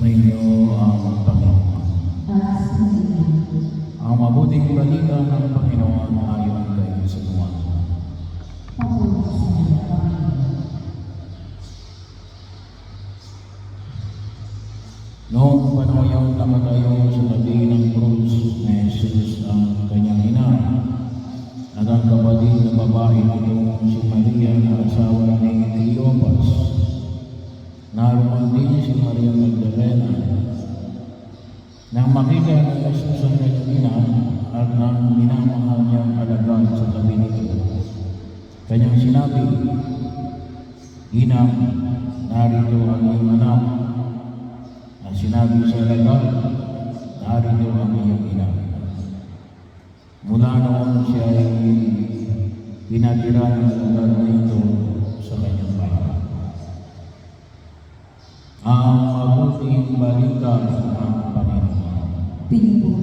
Sumainyo ang Panginoon. Ang mabuting balita ng Panginoon ayon kay San Juan. Noong panahon yung nakatayo sa tabi ng krus na Jesus ang kanyang ina at ang kapatid na babae nitong si Maria na asawa ni Cleopas. Naroon din si Maria Magdalena. Nang makita ni Jesus ang kanyang ina at ang minamahal niyang alagad sa tabi nito, kanyang sinabi, "Ina, narito ang iyong anak." At sinabi sa alagad, "Narito ang iyong ina." Mula noon siya ay pinatira ng alagad na ito sa kanyang bahay. Ang mabuting balita ng Panginoon. Pinipuri